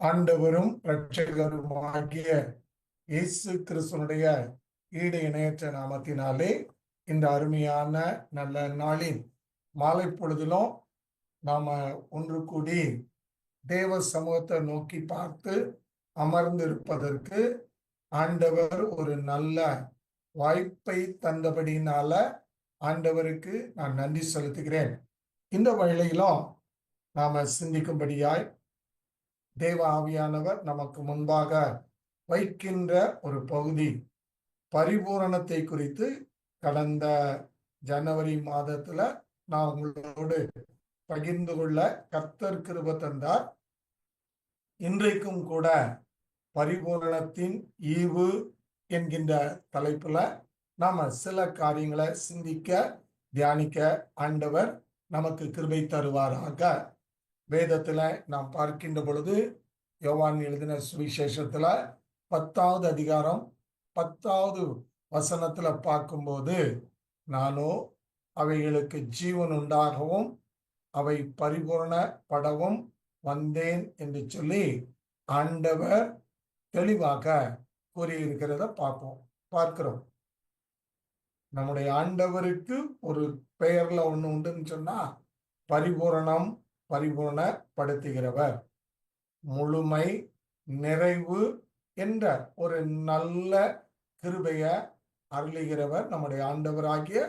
ஆண்டவரும் இரட்சகருமாகிய இயேசு கிறிஸ்துவனுடைய ஈடு இணையற்ற நாமத்தினாலே இந்த அருமையான நல்ல நாளின் மாலை பொழுதிலும் நாம ஒன்று கூடி தேவ சமூகத்தை நோக்கி பார்த்து அமர்ந்து இருப்பதற்கு ஆண்டவர் ஒரு நல்ல வாய்ப்பை தந்தபடினால ஆண்டவருக்கு நான் நன்றி செலுத்துகிறேன். இந்த வேளையிலும் நாம சிந்திக்கும்படியாய் தேவ ஆவியானவர் நமக்கு முன்பாக வைக்கின்ற ஒரு பகுதி பரிபூரணத்தை குறித்து. கடந்த ஜனவரி மாதத்துல நான் உங்களோடு பகிர்ந்து கொள்ள கர்த்தர் கிருபை தந்தார். இன்றைக்கும் கூட பரிபூரணத்தின் ஈவு என்கின்ற தலைப்புல நாம சில காரியங்களை சிந்திக்க தியானிக்க ஆண்டவர் நமக்கு கிருபை தருவாராக. வேதத்துல நாம் பார்க்கின்ற பொழுது யோவான் எழுதின சுவிசேஷத்துல 10வது அதிகாரம் 10வது வசனத்துல பார்க்கும்போது, நானோ அவைகளுக்கு ஜீவன் உண்டாகவும் அவை பரிபூரணப்படவும் வந்தேன் என்று சொல்லி ஆண்டவர் தெளிவாக கூறியிருக்கிறத பார்க்கிறோம். நம்முடைய ஆண்டவருக்கு ஒரு பெயர்ல ஒண்ணு உண்டுன்னு சொன்னா பரிபூரணப்படுத்துகிறவர், முழுமை, நிறைவு என்ற ஒரு நல்ல கிருபைய அருளுகிறவர் நம்முடைய ஆண்டவராகிய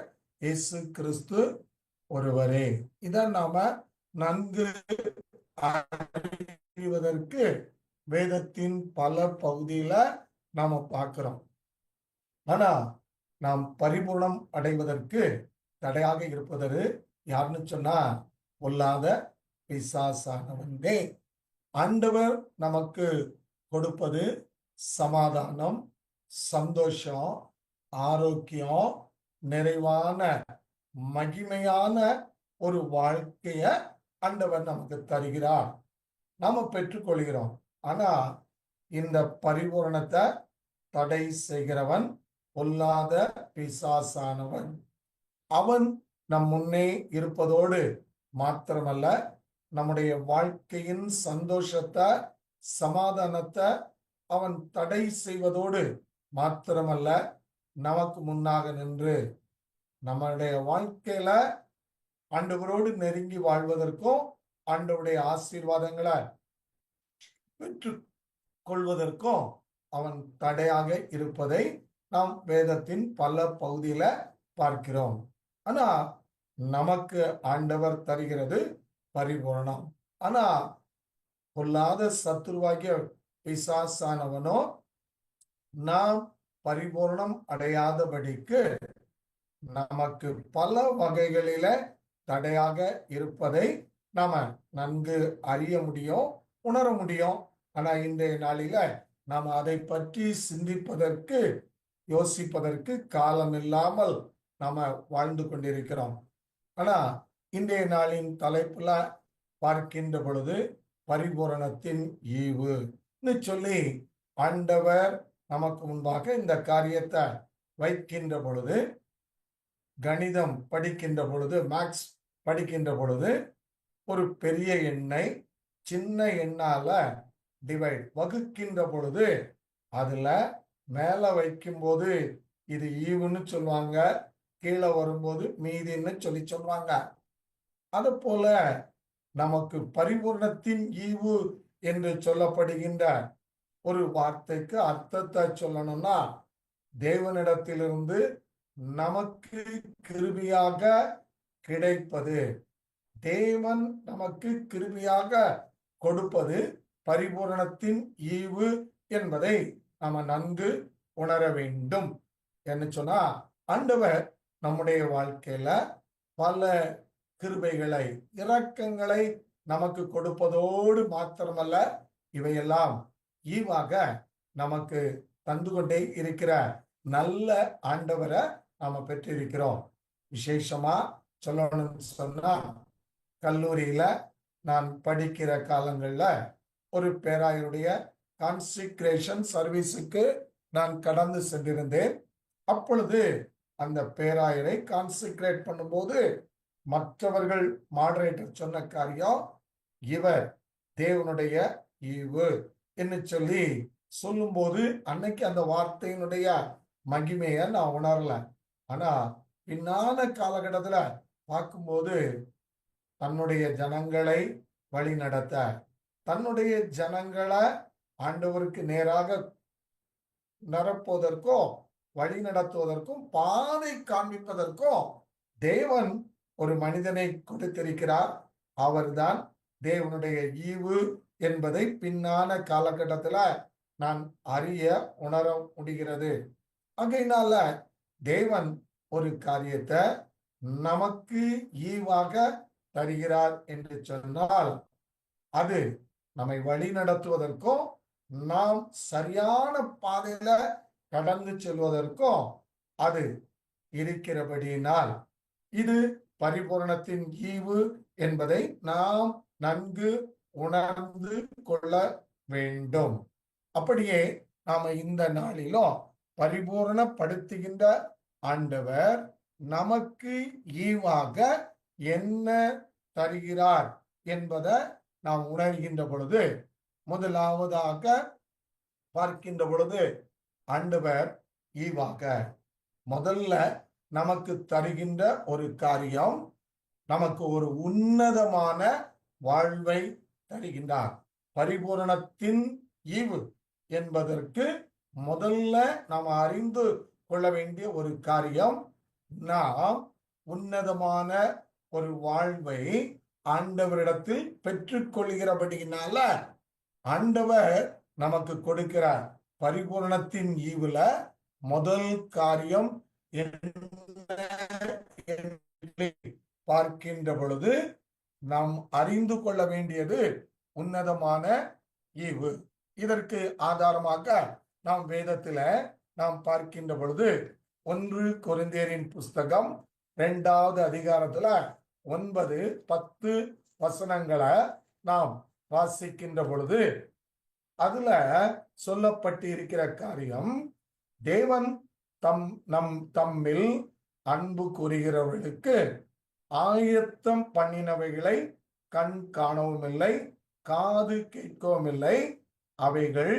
இயேசு கிறிஸ்து ஒருவரே. இதை நாம நன்கு அறிவதற்கு வேதத்தின் பல பகுதியில நாம பார்க்கிறோம். ஆனா நாம் பரிபூர்ணம் அடைவதற்கு தடையாக இருப்பது யாருன்னு சொன்னா பொல்லாத பிசாசானவனே. ஆண்டவர் நமக்கு கொடுப்பது சமாதானம், சந்தோஷம், ஆரோக்கியம், நிறைவான மகிமையான ஒரு வாழ்க்கைய ஆண்டவர் நமக்கு தருகிறார், நாம பெற்றுக்கொள்கிறோம். ஆனா இந்த பரிபூரணத்தை தடை செய்கிறவன் பொல்லாத பிசாசானவன். அவன் நம் முன்னே இருப்பதோடு மாத்திரமல்ல, நம்முடைய வாழ்க்கையின் சந்தோஷத்தை, சமாதானத்தை அவன் தடை செய்வதோடு மாத்திரமல்ல, நமக்கு முன்னாக நின்று நம்மளுடைய வாழ்க்கையில ஆண்டவரோடு நெருங்கி வாழ்வதற்கும் ஆண்டவருடைய ஆசீர்வாதங்களை பெற்று கொள்வதற்கும் அவன் தடையாக இருப்பதை நாம் வேதத்தின் பல பகுதியில பார்க்கிறோம். ஆனா நமக்கு ஆண்டவர் தருகிறது பரிபூரணம். ஆனா பொல்லாத சத்துருவாகிய பிசாசானவனோ நாம் பரிபூரணம் அடையாதபடிக்கு நமக்கு பல வகைகளில தடையாக இருப்பதை நாம நன்கு அறிய முடியும், உணர முடியும். ஆனா இன்றைய நாளில நாம் அதை பற்றி சிந்திப்பதற்கு, யோசிப்பதற்கு காலம் இல்லாமல் நாம வாழ்ந்து கொண்டிருக்கிறோம். ஆனா இன்றைய நாளின் தலைப்புல பார்க்கின்ற பொழுது பரிபூரணத்தின் ஈவுன்னு சொல்லி ஆண்டவர் நமக்கு முன்பாக இந்த காரியத்தை வைக்கின்ற பொழுது, கணிதம் படிக்கின்ற பொழுது, மேக்ஸ் படிக்கின்ற பொழுது, ஒரு பெரிய எண்ணை சின்ன எண்ணால டிவைட் வகுக்கின்ற பொழுது அதுல மேல வைக்கும் போது இது ஈவுன்னு சொல்லுவாங்க, கீழே வரும்போது மீதின்னு சொல்லுவாங்க. அது போல நமக்கு பரிபூர்ணத்தின் ஈவு என்று சொல்லப்படுகின்ற ஒரு வார்த்தைக்கு அர்த்தத்தை சொல்லணும்னா, தேவனிடத்திலிருந்து நமக்கு கிருபையாக கிடைப்பது, தேவன் நமக்கு கிருபையாக கொடுப்பது பரிபூரணத்தின் ஈவு என்பதை நாம நன்கு உணர வேண்டும். என்ன சொன்னா, ஆண்டவர் நம்முடைய வாழ்க்கையில பல கிருபைகளை, இரக்கங்களை நமக்கு கொடுப்பதோடு மாத்திரமல்ல, இவையெல்லாம் ஈவாக நமக்கு தந்து கொண்டே இருக்கிற நல்ல ஆண்டவரை நாம பெற்றிருக்கிறோம். விசேஷமா சொல்லணும்னு சொன்னா, கல்லூரியில நான் படிக்கிற காலங்கள்ல ஒரு பேராயருடைய கான்சிக்ரேஷன் சர்வீஸுக்கு நான் கடந்து சென்றிருந்தேன். அப்பொழுது அந்த பேராயரை கான்சிக்ரேட் பண்ணும்போது மற்றவர்கள் மாடரேட்டர் சொன்ன காரியம், இவர் தேவனுடைய ஈவு என்று சொல்லி சொல்லும்போது அன்னைக்கு அந்த வார்த்தையினுடைய மகிமையை நான் உணரல. ஆனா பின்னான காலகட்டத்துல பார்க்கும்போது தன்னுடைய ஜனங்களை வழி நடத்த, தன்னுடைய ஜனங்களை ஆண்டவருக்கு நேராக நடப்பதற்கும் வழி நடத்துவதற்கும் பாதை காண்பிப்பதற்கும் தேவன் ஒரு மனிதனை கொடுத்திருக்கிறார். அவர்தான் தேவனுடைய ஈவு என்பதை பின்னான காலகட்டத்துல நான் அறிய உணர முடிகிறது. ஆகையினால தேவன் ஒரு காரியத்தை நமக்கு ஈவாக தருகிறார் என்று சொன்னால் அது நம்மை வழி நடத்துவதற்கும் நாம் சரியான பாதையில கடந்து செல்வதற்கும் அது இருக்கிறபடியினால் இது பரிபூரணத்தின் ஈவு என்பதை நாம் நன்கு உணர்ந்து கொள்ள வேண்டும். அப்படியே நாம இந்த நாளிலும் பரிபூரணப்படுத்துகின்ற ஆண்டவர் நமக்கு ஈவாக என்ன தருகிறார் என்பதை நாம் உணர்கின்ற பொழுது, முதலாவதாக பார்க்கின்ற பொழுது ஆண்டவர் ஈவாக முதல்ல நமக்கு தருகின்ற ஒரு காரியம், நமக்கு ஒரு உன்னதமான வாழ்வை தருகின்றார். பரிபூரணத்தின் ஈவு என்பதற்கு முதல்ல நாம் அறிந்து கொள்ள வேண்டிய ஒரு காரியம், நாம் உன்னதமான ஒரு வாழ்வை ஆண்டவரிடத்தில் பெற்றுக்கொள்கிறபடியினால ஆண்டவர் நமக்கு கொடுக்கிறார். பரிபூரணத்தின் ஈவுல முதல் காரியம் பார்க்கின்ற பொழுது நாம் அறிந்து கொள்ள வேண்டியது உன்னதமான ஈவு. இதற்கு ஆதாரமாக நாம் வேதத்துல நாம் பார்க்கின்ற பொழுது 1 கொரிந்தியரின் புஸ்தகம் 2வது அதிகாரத்துல 9, 10 வசனங்களை நாம் வாசிக்கின்ற பொழுது அதுல சொல்லப்பட்டிருக்கிற காரியம், தேவன் தம்மில் அன்பு கூறுகிறவர்களுக்கு ஆயத்தம் பண்ணினவைகளை கண் காணவும் இல்லை, காது கேட்கவும் இல்லை, அவைகள்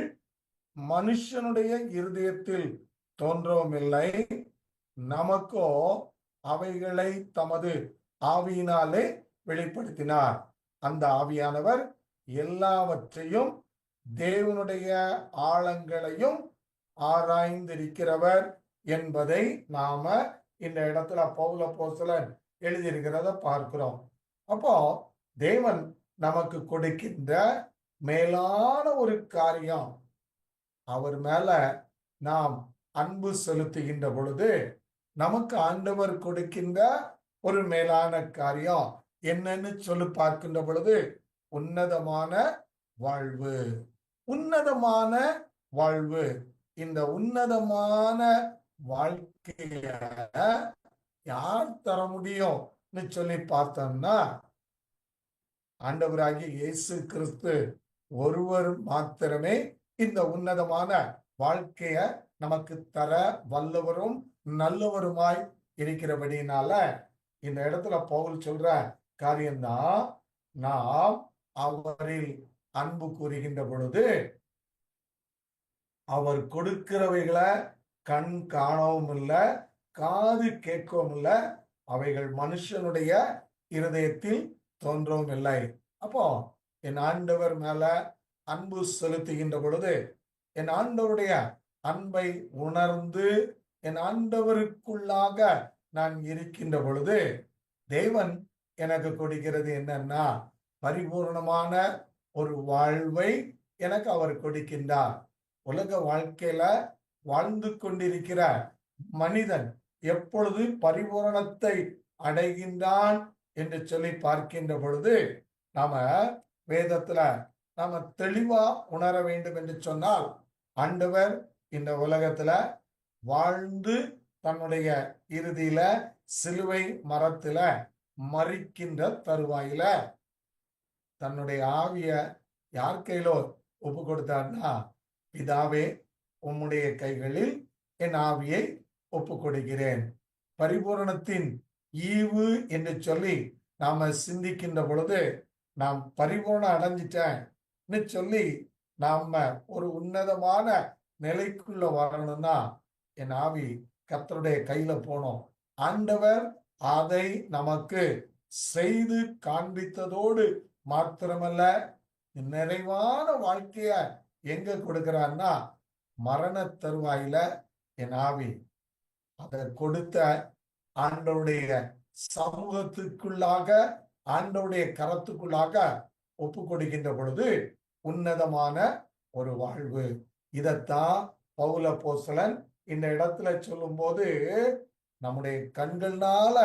மனுஷனுடைய இருதயத்தில் தோன்றவும் இல்லை, நமக்கோ அவைகளை தமது ஆவியினாலே வெளிப்படுத்தினார். அந்த ஆவியானவர் எல்லாவற்றையும் தேவனுடைய ஆழங்களையும் ஆராய்ந்திருக்கிறவர் என்பதை நாம இந்த இடத்துல பவுல் அப்போஸ்தலன் எழுதியிருக்கிறத பார்க்கிறோம். அப்போ தேவன் நமக்கு கொடுக்கின்ற மேலான ஒரு காரியம், அவர் மேல நாம் அன்பு செலுத்துகின்ற பொழுது நமக்கு ஆண்டவர் கொடுக்கின்ற ஒரு மேலான காரியம் என்னன்னு சொல்லி பார்க்கின்ற பொழுது உன்னதமான வாழ்வு. உன்னதமான வாழ்வு. இந்த உன்னதமான வாழ்க்கைய யார் தர முடியும்னு சொல்லி பார்த்தோம்னா ஆண்டவராகிய இயேசு கிறிஸ்து ஒருவர் மாத்திரமே இந்த உன்னதமான வாழ்க்கைய நமக்கு தர வல்லவரும் நல்லவருமாய் இருக்கிறபடினால இந்த இடத்துல பவுல் சொல்ற காரியம்தான், நாம் அவரில் அன்பு கூறுகின்ற பொழுது அவர் கொடுக்கிறவைகளை கண் காணவும் இல்லை, காது கேட்கவும் இல்லை, அவைகள் மனுஷனுடைய இருதயத்தில் தோன்றவும் இல்லை. அப்போ என் ஆண்டவர் மேல அன்பு செலுத்துகின்ற பொழுது, என் ஆண்டவருடைய அன்பை உணர்ந்து என் ஆண்டவருக்குள்ளாக நான் இருக்கின்ற பொழுது தேவன் எனக்கு கொடுக்கிறது என்னன்னா பரிபூர்ணமான ஒரு வாழ்வை எனக்கு அவர் கொடுக்கின்றார். உலக வாழ்க்கையில வாழ்ந்து கொண்டிருக்கிற மனிதன் எப்பொழுது பரிபூரணத்தை அடைகின்றான் என்று சொல்லி பார்க்கின்ற பொழுது நாம வேதத்துல நாம தெளிவா உணர வேண்டும் என்று சொன்னால், ஆண்டவர் இந்த உலகத்துல வாழ்ந்து தன்னுடைய இறுதியில சிலுவை மரத்துல மரிக்கின்ற தருவாயில தன்னுடைய ஆவிய யார் கையிலோ ஒப்பு கொடுத்தார்னா, பிதாவே உம்முடைய கைகளில் என் ஆவியை ஒப்பு கொடுக்கிறேன். பரிபூரணத்தின் ஈவு என்று சொல்லி நாம சிந்திக்கின்ற பொழுது நாம் பரிபூர்ணம் அடைஞ்சிட்டேன், சொல்லி நாம ஒரு உன்னதமான நிலைக்குள்ள வரணும்னா என் ஆவி கர்த்தருடைய கையில போனோம். ஆண்டவர் அதை நமக்கு செய்து காண்பித்ததோடு மாத்திரமல்ல, நிறைவான வாழ்க்கைய எங்க கொடுக்கிறான்னா மரண தருவாயில என் ஆவி அதை கொடுத்த ஆண்டவருடைய சமூகத்துக்குள்ளாக, ஆண்டவருடைய கரத்துக்குள்ளாக ஒப்பு கொடுக்கின்ற பொழுது உன்னதமான ஒரு வாழ்வு. இதத்தான் பவுல் அப்போஸ்தலன் இந்த இடத்துல சொல்லும் போது, நம்முடைய கண்கள்னால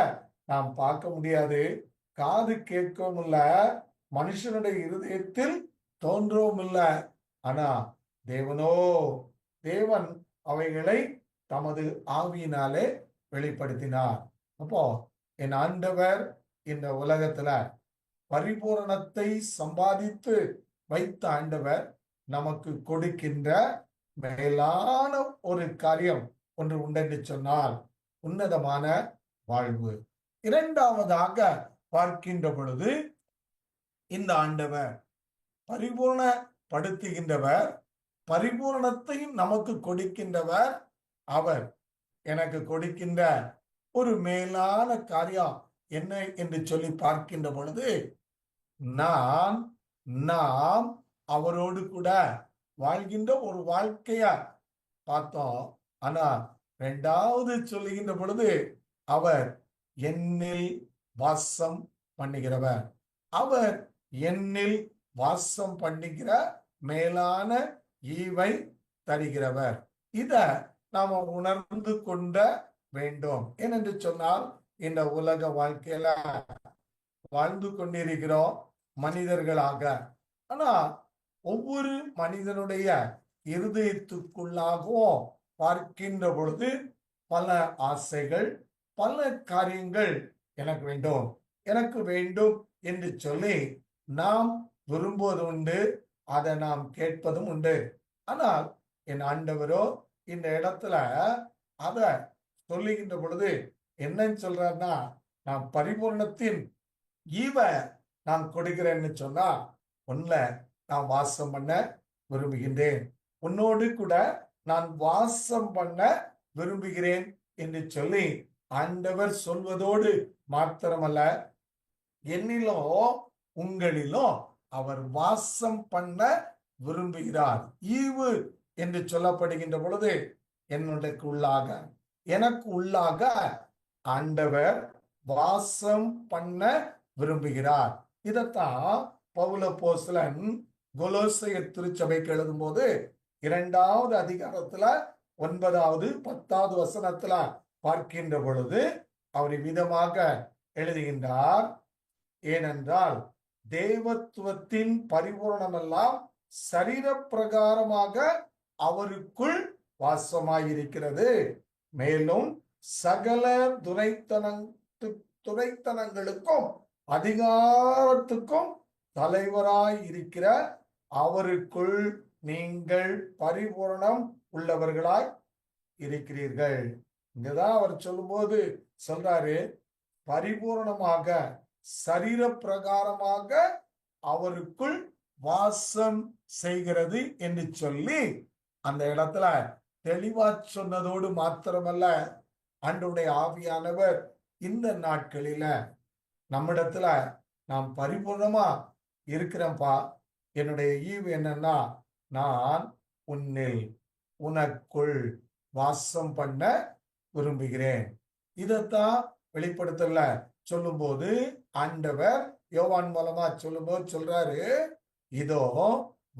நாம் பார்க்க முடியாது, காது கேட்கவும் இல்ல, மனுஷனுடைய இருதயத்தில் தோன்றவும் இல்லை. ஆனா தேவன் அவைகளை தமது ஆவியினாலே வெளிப்படுத்தினார். அப்போ என் ஆண்டவர் இந்த உலகத்துல பரிபூரணத்தை சம்பாதித்து வைத்த ஆண்டவர் நமக்கு கொடுக்கின்ற மேலான ஒரு காரியம் ஒன்று உண்டென்று சொன்னால் உன்னதமான வாழ்வு. இரண்டாவதாக பார்க்கின்ற பொழுது, இந்த ஆண்டவர் பரிபூர்ணப்படுத்துகின்றவர், பரிபூரணத்தை நமக்கு கொடுக்கின்றவர். அவர் எனக்கு கொடுக்கின்ற ஒரு மேலான காரியம் என்ன என்று சொல்லி பார்க்கின்ற பொழுது, நாம் அவரோடு கூட வாழ்கின்ற ஒரு வாழ்க்கைய பார்த்தோம். ஆனா இரண்டாவது சொல்லுகின்ற பொழுது, அவர் என்னில் வாசம் பண்ணுகிறவர், அவர் என்னில் வாசம் பண்ணுகிற மேலான ஈவை தருகிறவர். இத நாம உணர்ந்து கொண்ட வேண்டும். ஏனென்று சொன்னால், இந்த உலக வாழ்க்கையில வாழ்ந்து கொண்டிருக்கிறோம் மனிதர்களாக. ஆனா ஒவ்வொரு மனிதனுடைய இருதயத்துக்குள்ளாகவும் பார்க்கின்ற பொழுது பல ஆசைகள், பல காரியங்கள் எனக்கு வேண்டும் என்று சொல்லி நாம் விரும்புவது உண்டு, அதை நாம் கேட்பதும் உண்டு. ஆனால் என் ஆண்டவரோ இந்த இடத்துல அத சொல்லுகின்ற பொழுது என்னன்னு சொல்றாருன்னா, நான் பரிபூர்ணத்தின் ஈவ நான் கொடுக்கிறேன்னு சொன்னா, உன்ல நான் வாசம் பண்ண விரும்புகின்றேன், உன்னோடு கூட நான் வாசம் பண்ண விரும்புகிறேன் என்று சொல்லி ஆண்டவர் சொல்வதோடு மாத்திரமல்ல, என்னிலும் உங்களிலும் அவர் வாசம் பண்ண விரும்புகிறார். ஈவு என்று சொல்லப்படுகின்ற பொழுது எனக்கு உள்ளாக ஆண்டவர் வாசம் பண்ண விரும்புகிறார். இதத்தான் பவுல் அப்போஸ்தலன் கொலோசையர் திருச்சபைக்கு எழுதும் போது 2வது அதிகாரத்துல 9வது 10வது வசனத்துல பார்க்கின்ற பொழுது அவர் விதமாக எழுதுகின்றார். ஏனென்றால் தேவத்துவத்தின் பரிபூரணமெல்லாம் சரீர பிரகாரமாக அவருக்குள் வாசமாயிருக்கிறது, மேலும் சகல துரைத்தனங்களுக்கும் அதிகாரத்துக்கும் தலைவராய் இருக்கிற அவருக்குள் நீங்கள் பரிபூரணம் உள்ளவர்களாய் இருக்கிறீர்கள். இங்கதான் அவர் சொல்லும்போது சொல்றாரு, பரிபூரணமாக சரீர பிரகாரமாக அவருக்குள் வாசம் செய்கிறது என்று சொல்லி அந்த இடத்துல தெளிவா சொன்னதோடு மாத்திரமல்ல, ஆண்டவருடைய ஆவியானவர் இந்த நாட்களில நம்மிடத்துல நாம் பரிபூர்ணமா இருக்கிறோம்ப்பா, என்னுடைய ஈவு என்னன்னா, நான் உனக்குள் வாசம் பண்ண விரும்புகிறேன். இதத்தான் வெளிப்படுத்தல சொல்லும் போது ஆண்டவர் யோவான் மூலமா சொல்லும் போது சொல்றாரு, இதோ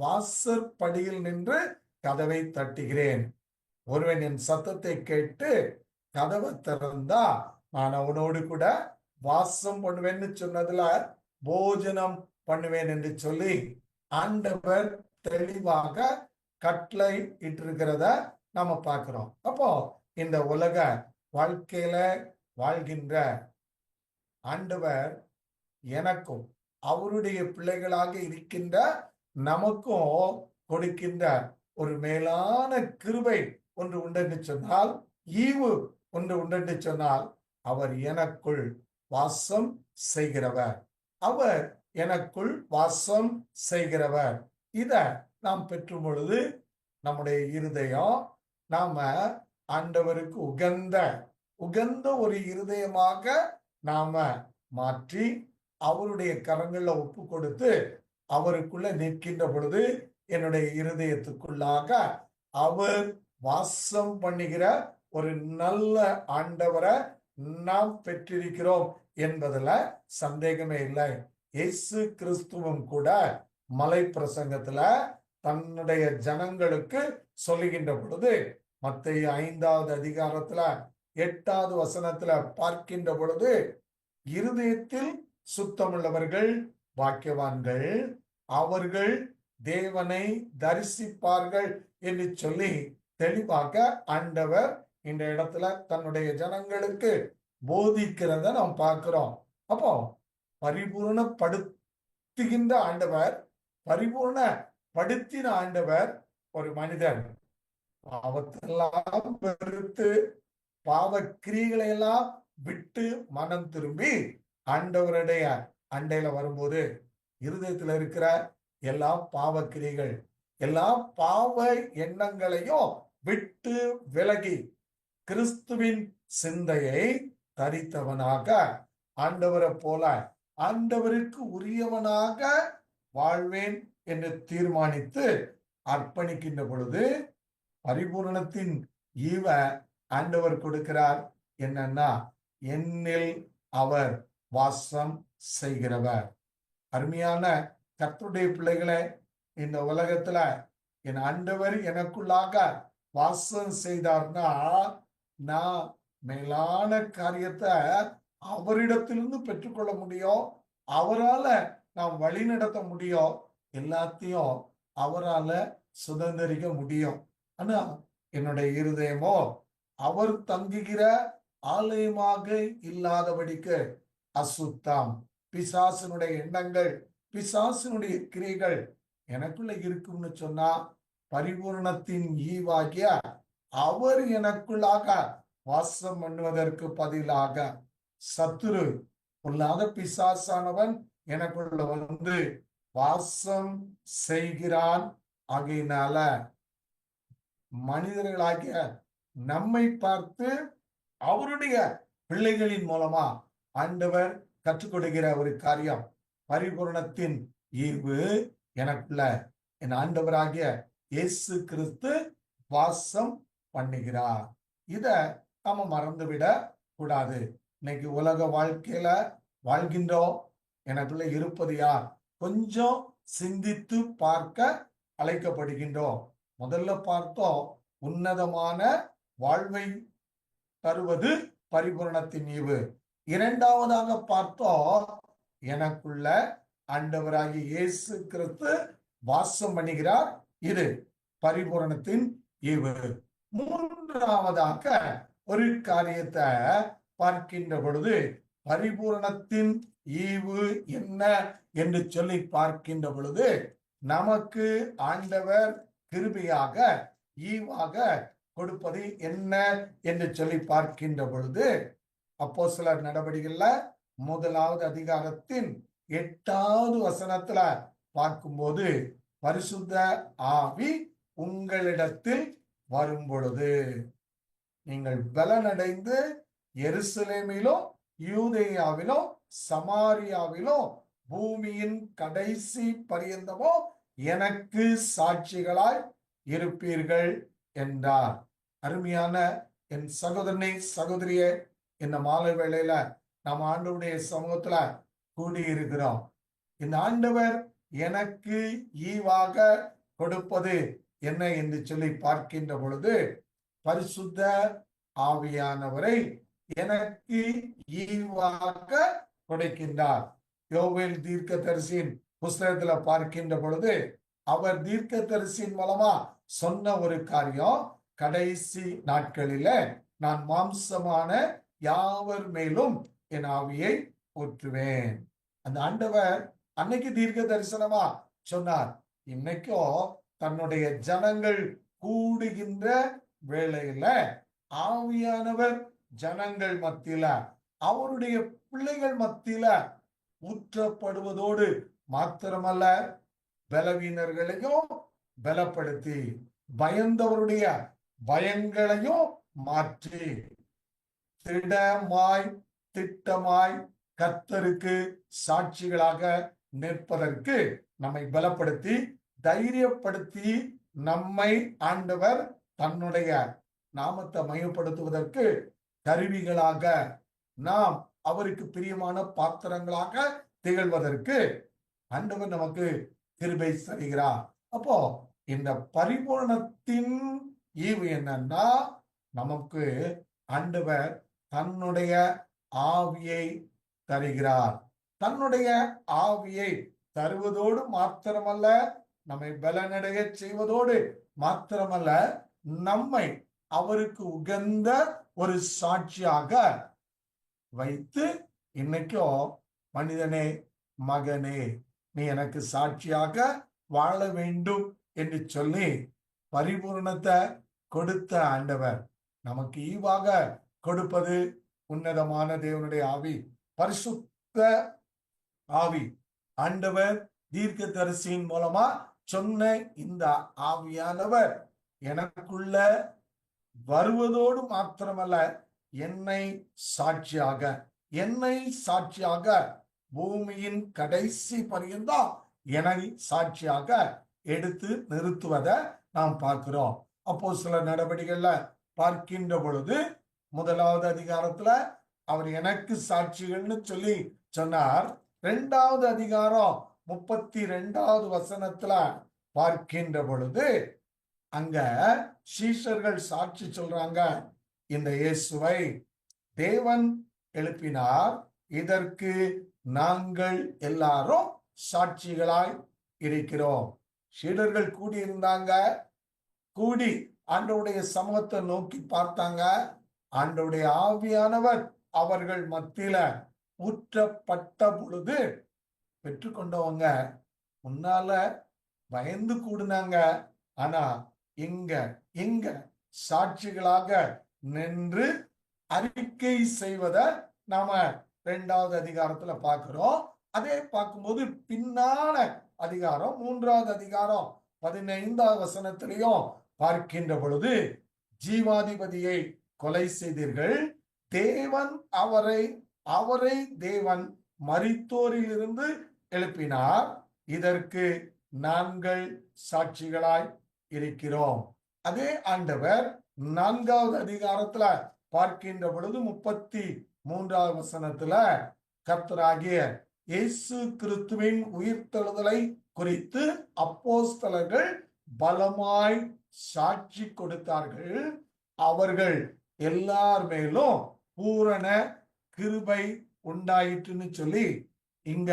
வாசற்படியில் நின்று கதவை தட்டுகிறேன், ஒருவன் என் சத்தத்தை கேட்டு கதவை திறந்தா நான் அவனோடு கூட வாசம் பண்ணுவேன்னு சொன்னதுல போஜனம் பண்ணுவேன் என்று சொல்லி ஆண்டவர் தெளிவாக கட்டளை இட்டிருக்கிறத நாம பார்க்கிறோம். அப்போ இந்த உலக வாழ்க்கையில வாழ்கின்ற ஆண்டவர் எனக்கும் அவருடைய பிள்ளைகளாக இருக்கின்ற நமக்கும் கொடுக்கின்ற ஒரு மேலான கிருபை ஒன்று உண்டென்று சொன்னால், ஈவு ஒன்று உண்டென்று சொன்னால், அவர் எனக்குள் வாசம் செய்கிறவர், அவர் எனக்குள் வாசம் செய்கிறவர். இத நாம் பெற்றும் பொழுது நம்முடைய இருதயம் நாம ஆண்டவருக்கு உகந்த ஒரு இருதயமாக நாம மாற்றி அவருடைய கரங்கள்ல ஒப்பு கொடுத்து அவருக்குள்ள நிற்கின்ற பொழுது என்னுடைய இருதயத்துக்குள்ளாக அவர் வாசம் பண்ணுகிற ஒரு நல்ல ஆண்டவரை நாம் பெற்றிருக்கிறோம் என்பதுல சந்தேகமே இல்லை. இயேசு கிறிஸ்துவும் கூட மலை பிரசங்கத்துல தன்னுடைய ஜனங்களுக்கு சொல்லுகின்ற பொழுது மத்தேயு 5வது அதிகாரத்துல 8வது வசனத்துல பார்க்கின்ற பொழுது இருதயத்தில் சுத்தமுள்ளவர்கள் பாக்கியவான்கள், அவர்கள் தேவனை தரிசிப்பார்கள் என்று சொல்லி தெளிவாக ஆண்டவர் இந்த இடத்துல தன்னுடைய ஜனங்களுக்கு போதிக்கிறத நாம் பார்க்கிறோம். அப்போ பரிபூர்ணப்படுத்துகின்ற ஆண்டவர், பரிபூர்ணப்படுத்தின ஆண்டவர் ஒரு மனிதன் பாவத்தெல்லாம் வெறுத்து பாவ கிரியைகளை எல்லாம் விட்டு மனம் திரும்பி ஆண்டவருடைய அண்டையில வரும்போது இருதயத்துல இருக்கிற எல்லா பாவ கிரியைகள், எல்லா பாவ எண்ணங்களையும் விட்டு விலகி கிறிஸ்துவின் சிந்தையை தரித்தவனாக ஆண்டவரை போல ஆண்டவருக்கு உரியவனாக வாழ்வேன் என்று தீர்மானித்து அர்ப்பணிக்கின்ற பொழுது பரிபூரணத்தின் ஈவ ஆண்டவர் கொடுக்கிறார். என்னன்னா, என்னில் அவர் வாசம் செய்கிறவர். அருமையான கர்த்தருடைய பிள்ளைகளே, இந்த உலகத்துல என் ஆண்டவர் எனக்குள்ளாக வாசம் செய்தார்னா நான் மேலான காரியத்தை அவரிடத்திலிருந்து பெற்றுக்கொள்ள முடியும். அவரால நாம் வழி நடத்த முடியும். எல்லாத்தையும் அவரால சுதந்திரிக்க முடியும். ஆனா என்னுடைய இருதயமோ அவர் தங்குகிற ஆலயமாக இல்லாதபடிக்கு அசுத்தம், பிசாசினுடைய எண்ணங்கள், பிசாசினுடைய கிரியைகள் எனக்குள்ள இருக்கும்னு சொன்னா பரிபூர்ணத்தின் ஈவாகிய அவர் எனக்குள்ளாக வாசம் பண்ணுவதற்கு பதிலாக சத்துரு பொல்லாத பிசாசானவன் எனக்குள்ள வந்து வாசம் செய்கிறான். ஆகையினால மனிதர்களாகிய நம்மை பார்த்து அவருடைய பிள்ளைகளின் மூலமா ஆண்டவர் கற்றுக் கொடுக்கிற ஒரு காரியம், பரிபூரணத்தின் ஈவு எனக்குள்ள என் ஆண்டவராகிய இயேசு கிறிஸ்து வாசம் பண்ணுகிறார். இத நாம மறந்துவிட கூடாது. இன்னைக்கு உலக வாழ்க்கையில வாழ்கின்றோம். எனக்குள்ள இருப்பது யார்? கொஞ்சம் சிந்தித்து பார்க்க அழைக்கப்படுகின்றோம். முதல்ல பார்த்தோம், உன்னதமான வாழ்வை தருவது பரிபூரணத்தின் ஈவு. இரண்டாவதாக பார்த்தோம், எனக்குள்ள ஆண்டவராகிய இயேசு கிறிஸ்து வாசம் பண்ணுகிறார். இது பரிபூரணத்தின் ஈவு. மூன்றாவதாக ஒரு காரியத்தை பார்க்கின்ற பொழுது பரிபூரணத்தின் ஈவு என்ன என்று சொல்லி பார்க்கின்ற பொழுது நமக்கு ஆண்டவர் கிருபையாக ஈவாக கொடுப்பது என்ன என்று சொல்லி பார்க்கின்ற பொழுது அப்போஸ்தலர் நடவடிக்கைகள்ல 1வது அதிகாரத்தின் 8வது வசனத்துல பார்க்கும்போது பரிசுத்த ஆவி உங்களிடத்தில் வரும் பொழுது நீங்கள் பலனடைந்து எருசலேமிலும் யூதேயாவிலும் சமாரியாவிலும் பூமியின் கடைசி பரியந்தமோ எனக்கு சாட்சிகளாய் இருப்பீர்கள் என்றார். அருமையான என் சகோதரனை சகோதரியே, இந்த மாலை வேளையில நாம் ஆண்டவருடைய சமூகத்துல கூடியிருக்கிறோம். இந்த ஆண்டவர் எனக்கு ஈவாக கொடுப்பது என்ன என்று சொல்லி பார்க்கின்ற பொழுது பரிசுத்த ஆவியானவரை எனக்கு ஈவாக கொடுக்கின்றார். யோவேல் தீர்க்கதரிசியின் புஸ்தகத்துல பார்க்கின்ற பொழுது அவர் தீர்க்கதரிசியின் மூலமா சொன்ன ஒரு காரியம், கடைசி நாட்களில நான் மாம்சமான யாவர் மேலும் என் ஆவியை ஊற்றுவேன். அந்த ஆண்டவர் அன்னைக்கு தீர்க்க தரிசனமா சொன்னார். இன்னைக்கும் தன்னுடைய ஜனங்கள் கூடுகின்ற வேளையில ஆவியானவர் ஜனங்கள் மத்தியில அவருடைய பிள்ளைகள் மத்தியில ஊற்றப்படுவதோடு மாத்திரமல்ல, பலவீனர்களையும் பலப்படுத்தி பயந்தவருடைய பயங்களையும் மாற்றி திடமாய் திட்டமாய் கர்த்தருக்கு சாட்சிகளாக நிற்பதற்கு நம்மை பலப்படுத்தி தைரியப்படுத்தி நம்மை ஆண்டவர் தன்னுடைய நாமத்தை மையப்படுத்துவதற்கு கருவிகளாக நாம் அவருக்கு பிரியமான பாத்திரங்களாக திகழ்வதற்கு ஆண்டவர் நமக்கு கிருபை தருகிறார். அப்போ இந்த பரிபூரணத்தின் ஈவு என்னன்னா, நமக்கு ஆண்டவர் தன்னுடைய ஆவியை தருகிறார். தன்னுடைய ஆவியை தருவதோடு மாத்திரமல்ல, நம்மை பலனடைய செய்வதோடு மாத்திரமல்ல, நம்மை அவருக்கு உகந்த ஒரு சாட்சியாக வைத்து, இன்னைக்கும் மனிதனே மகனே நீ எனக்கு சாட்சியாக வாழ வேண்டும் என்று சொல்லி பரிபூரணத்தை கொடுத்த ஆண்டவர் நமக்கு ஈவாக கொடுப்பது உன்னதமான தேவனுடைய ஆவி, பரிசுத்த ஆவி. ஆண்டவர் தீர்க்கதரிசியின் மூலமா சொன்ன இந்த ஆவியானவர் எனக்குள்ள வருவதோடு மாத்திரமல்ல, என்னை சாட்சியாக பூமியின் கடைசி பரியந்தம் என்னை சாட்சியாக எடுத்து நிறுத்துவதை நாம் பார்க்கிறோம். அப்போஸ்தலர் நடவடிக்கைகள்ல பார்க்கின்ற பொழுது 1வது அதிகாரத்துல அவர் எனக்கு சாட்சிகள்னு சொல்லி சொன்னார். 2வது அதிகாரம் 32வது வசனத்துல பார்க்கின்ற பொழுது அங்க சீஷர்கள் சாட்சி சொல்றாங்க, இந்த இயேசுவை தேவன் எழுப்பினார், இதற்கு நாங்கள் எல்லாரும் சாட்சிகளாய் இருக்கிறோம். சீடர்கள் கூடியிருந்தாங்க, கூடி ஆண்டவருடைய சமூகத்தை நோக்கி பார்த்தாங்க. ஆண்டவருடைய ஆவியானவர் அவர்கள் மத்தியில ஊற்றப்பட்ட பொழுது பெற்றுக்கொண்டவங்க முன்னால பயந்து கூடுனாங்க. ஆனா இங்க சாட்சிகளாக நின்று அறிக்கை செய்வதை நாம 2வது அதிகாரத்துல பார்க்கிறோம். அதே பார்க்கும்போது பின்னான அதிகாரம் 3வது அதிகாரம் 15வது வசனத்திலையும் பார்க்கின்ற பொழுது, ஜீவாதிபதியை கொலை செய்தீர்கள், தேவன் அவரை தேவன் மரித்தோரில் இருந்து எழுப்பினார், இதற்கு நாங்கள் சாட்சிகளாய் இருக்கிறோம். அதே ஆண்டவர் 4வது அதிகாரத்துல பார்க்கின்ற பொழுது 33வது வசனத்துல கர்த்தராகிய இயேசு கிறிஸ்துவின் உயிர்த்தெழுதலை குறித்து அப்போஸ்தலர்கள் பலமாய் சாட்சி கொடுத்தார்கள், அவர்கள் எல்லார் மேலும் பூரண கிருபை உண்டாயிற்றுன்னு சொல்லி இங்க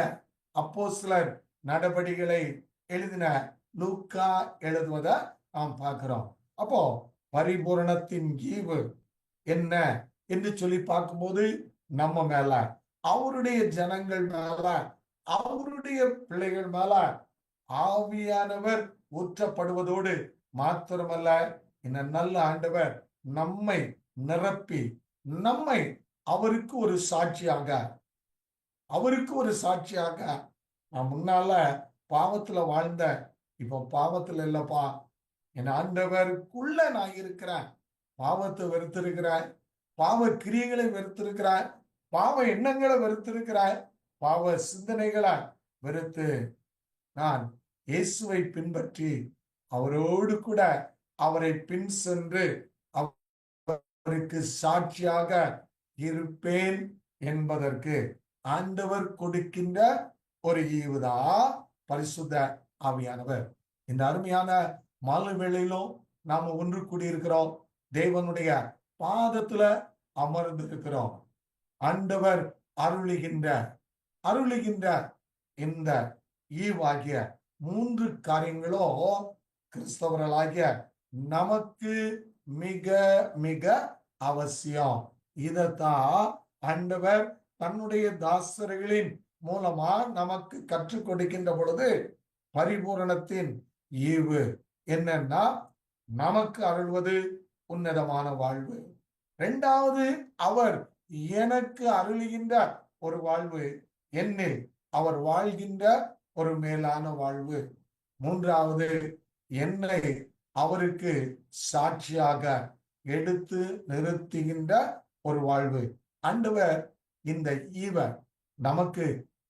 அப்போஸ்தலர் நடபடிகளை எழுதின லூக்கா எழுதுவதை நாம் பார்க்கிறோம். அப்போ பரிபூரணத்தின் ஈவு என்ன என்று சொல்லி பார்க்கும்போது, நம்ம மேல, அவருடைய ஜனங்கள் மேல, அவருடைய பிள்ளைகள் மேல ஆவியானவர் ஊற்றப்படுவதோடு மாத்திரமல்ல, இந்த நல்ல ஆண்டவர் நம்மை நிரப்பி நம்மை அவருக்கு ஒரு சாட்சியாக நான் முன்னால பாவத்துல வாழ்ந்த, இப்ப பாவத்துல இல்லப்பா, என் ஆண்டவருக்குள்ள நான் இருக்கிறேன், பாவத்தை வெறுத்திருக்கிறேன், பாவ கிரியைகளை வெறுத்திருக்கிறாய், பாவ எண்ணங்களை வெறுத்திருக்கிறாய், பாவ சிந்தனைகளை வெறுத்து நான் இயேசுவை பின்பற்றி அவரோடு கூட அவரை பின் சென்று அவருக்கு சாட்சியாக இருப்பேன் என்பதற்கு ஆண்டவர் கொடுக்கின்ற ஒரு ஈவுதான் பரிசுத்த ஆவியானவர். இந்த அருமையான மாலை வேளையிலும் நாம ஒன்று கூடியிருக்கிறோம், தேவனுடைய பாதத்துல அமர்ந்திருக்கிறோம். ஆண்டவர் அருளுகின்ற இந்த ஈவாகிய 3 காரியங்களும் கிறிஸ்தவர்களாகிய நமக்கு மிக மிக அவசியம். இதத்தான் ஆண்டவர் தன்னுடைய தாசர்களின் மூலமா நமக்கு கற்றுக் கொடுக்கின்ற பொழுது பரிபூரணத்தின் ஈவு என்னன்னா, நமக்கு அருள்வது உன்னதமான வாழ்வு. 2வது, அவர் எனக்கு அருளுகின்ற ஒரு வாழ்வு, என்னில் அவர் வாழ்கின்ற ஒரு மேலான வாழ்வு. மூன்றாவது, என்னை அவருக்கு சாட்சியாக எடுத்து நிறுத்துகின்ற ஒரு வாழ்வு. ஆண்டவர் இந்த ஈவ நமக்கு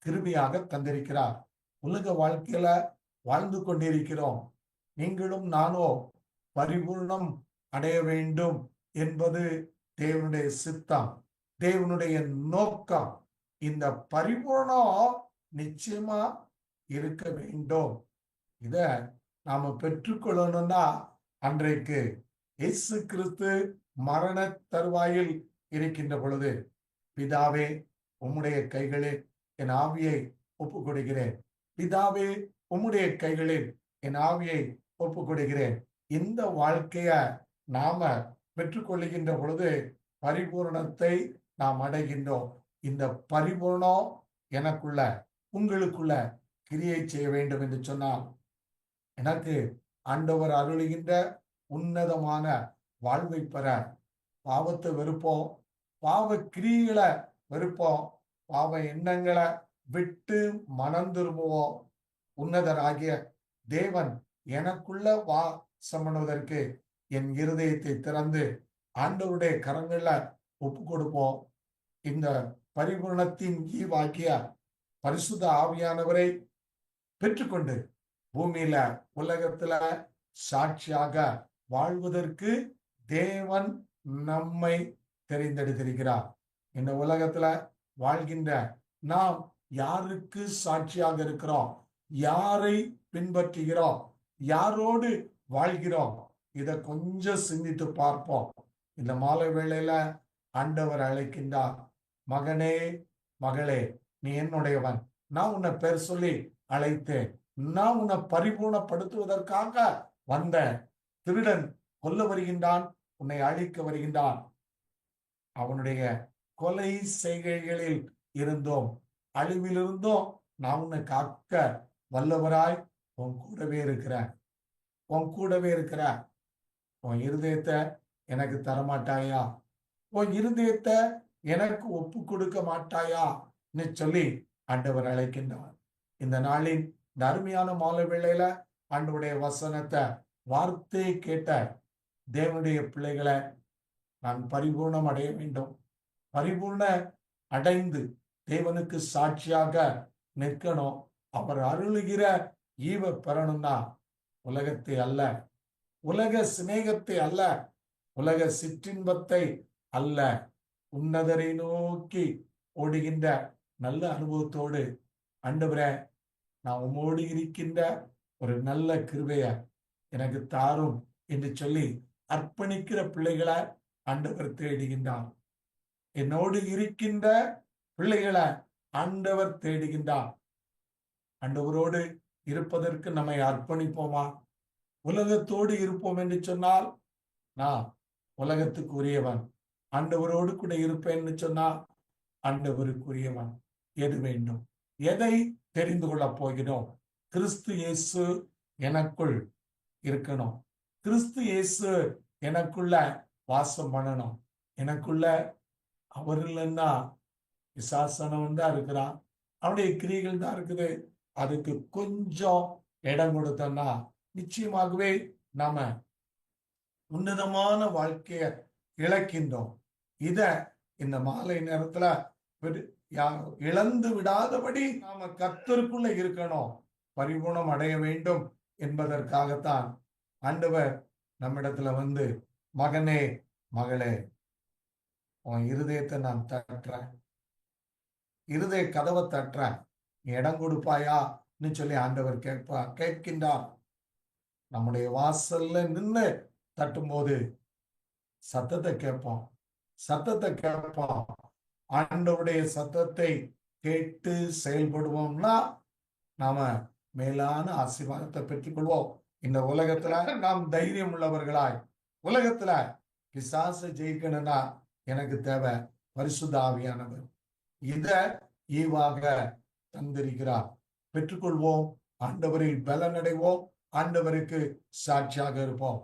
கிருபையாக தந்திருக்கிறார். உலக வாழ்க்கையில வாழ்ந்து கொண்டிருக்கிறோம். நீங்களும் நானோ பரிபூர்ணம் அடைய வேண்டும் என்பது தேவனுடைய சித்தம், தேவனுடைய நோக்கம். இந்த பரிபூர்ணம் நிச்சயமா இருக்க வேண்டும். இத நாம பெற்றுக்கொள்ளணும்னா அன்றைக்கு இயேசு கிறிஸ்து மரண தருவாயில் இருக்கின்ற பொழுது, பிதாவே உம்முடைய கைகளில் என் ஆவியை ஒப்பு கொடுக்கிறேன், பிதாவே உம்முடைய கைகளில் என் ஆவியை ஒப்பு கொடுக்கிறேன். இந்த வாழ்க்கைய நாம பெற்றுக்கொள்ளுகின்ற பொழுது பரிபூரணத்தை நாம் அடைகின்றோம். இந்த பரிபூர்ணம் எனக்குள்ள உங்களுக்குள்ள கிரியை செய்ய வேண்டும் என்று சொன்னால், எனக்கு ஆண்டவர் அருளுகின்ற உன்னதமான வாழ்வை பெற பாவத்தை வெறுப்போம், பாவ கிரியைகளை வெறுப்போம், பாவ எண்ணங்களை விட்டு மனம் திரும்புவோம். உன்னதராகிய தேவன் எனக்குள்ள வாசம் பண்ணுவதற்கு என் இருதயத்தை திறந்து ஆண்டவருடைய கரங்கள்ல ஒப்பு கொடுப்போம். இந்த பரிபூரணத்தின் ஈவாக்கிய பரிசுத்த ஆவியானவரை பெற்றுக்கொண்டு பூமியில உலகத்துல சாட்சியாக வாழ்வதற்கு தேவன் நம்மை தெரிந்தெடுத்திருக்கிறார். இந்த உலகத்துல வாழ்கின்ற நாம் யாருக்கு சாட்சியாக இருக்கிறோம், யாரை பின்பற்றுகிறோம், யாரோடு வாழ்கிறோம், இத கொஞ்சம் சிந்தித்து பார்ப்போம். இந்த மாலை வேளையில ஆண்டவர் அழைக்கின்றார், மகனே மகளே, நீ என்னுடையவன், நான் உன்னை பேர் சொல்லி அழைத்தேன், நான் உன்னை பரிபூர்ணப்படுத்துவதற்காக வந்த. திருடன் கொல்ல வருகின்றான், உன்னை அழிக்க வருகின்றான். அவனுடைய கொலை செய்கைகளில் இருந்தோம், அழிவிலிருந்தோம் நான் உன்னை காக்க வல்லவராய் உன் கூடவே இருக்கிறேன், உன் கூடவே இருக்கிற. உன் இருதயத்தை எனக்கு தரமாட்டாயா, உன் இருதயத்தை எனக்கு ஒப்பு கொடுக்க மாட்டாயா சொல்லி ஆண்டவர் அழைக்கின்றார். இந்த நாளின் இந்த அருமையான மாலை வேளையில ஆண்டவருடைய வசனத்தை வார்த்தையை கேட்ட தேவனுடைய பிள்ளைகளை, நான் பரிபூர்ணம் அடைய வேண்டும், பரிபூர்ண அடைந்து தேவனுக்கு சாட்சியாக நிற்கணும். அவர் அருளுகிற ஈவ பெறணும்னா உலகத்தை அல்ல, உலக சிநேகத்தை அல்ல, உலக சிற்றின்பத்தை அல்ல, உன்னதரை நோக்கி ஓடுகின்ற நல்ல அனுபவத்தோடு, ஆண்டவரே நான் உம்மோடு இருக்கின்ற ஒரு நல்ல கிருபைய எனக்கு தாரும் என்று சொல்லி அர்ப்பணிக்கிற பிள்ளைகளை ஆண்டவர் தேடுகின்றார். என்னோடு இருக்கின்ற பிள்ளைகளை ஆண்டவர் தேடுகின்றார். ஆண்டவரோடு இருப்பதற்கு நம்மை அர்ப்பணிப்போமா? உலகத்தோடு இருப்போம் என்று சொன்னால் நான் உலகத்துக்கு உரியவன், ஆண்டவரோடு கூட இருப்பேன் என்று சொன்னால் ஆண்டவருக்குரியவன். எது வேண்டும்? எதை தெரிந்து கொள்ளப் போகிறோம்? கிறிஸ்து இயேசு எனக்குள் இருக்கணும், கிறிஸ்து இயேசு எனக்குள்ள வாசம் பண்ணணும். எனக்குள்ள அவர் இல்லைன்னா விசாசனம் தான் இருக்கிறான், அவனுடைய கிரிகள் தான் இருக்குது. அதுக்கு கொஞ்சம் இடம் கொடுத்தோம்னா நிச்சயமாகவே நாம உன்னதமான வாழ்க்கைய இழக்கின்றோம். இத இந்த மாலை நேரத்துல இழந்து விடாதபடி நாம கர்த்தருக்குள்ள இருக்கணும், பரிபூர்ணம் அடைய வேண்டும் என்பதற்காகத்தான் ஆண்டவர் நம்மிடத்துல வந்து, மகனே மகளே, உன் இருதயத்தை நான் தட்டுறேன், இருதய கதவை தட்டுறேன், நீ இடம் கொடுப்பாயான்னு சொல்லி ஆண்டவர் கேட்கின்றார். நம்முடைய வாசல்ல நின்று தட்டும் போது சத்தத்தை கேட்போம், சத்தத்தை கேட்போம். ஆண்டவருடைய சத்தத்தை கேட்டு செயல்படுவோம்னா நாம மேலான ஆசீர்வாதத்தை பெற்றுக் கொள்வோம். இந்த உலகத்துல நாம் தைரியம் உள்ளவர்களாய், உலகத்துல பிசாசை ஜெயிக்கணும்னா எனக்கு தேவை பரிசுத்த ஆவியானவர். இத ஈவாக தந்திருக்கிறார். பெற்றுக்கொள்வோம், ஆண்டவரில் பலனடைவோம், ஆண்டவருக்கு சாட்சியாக இருப்போம்.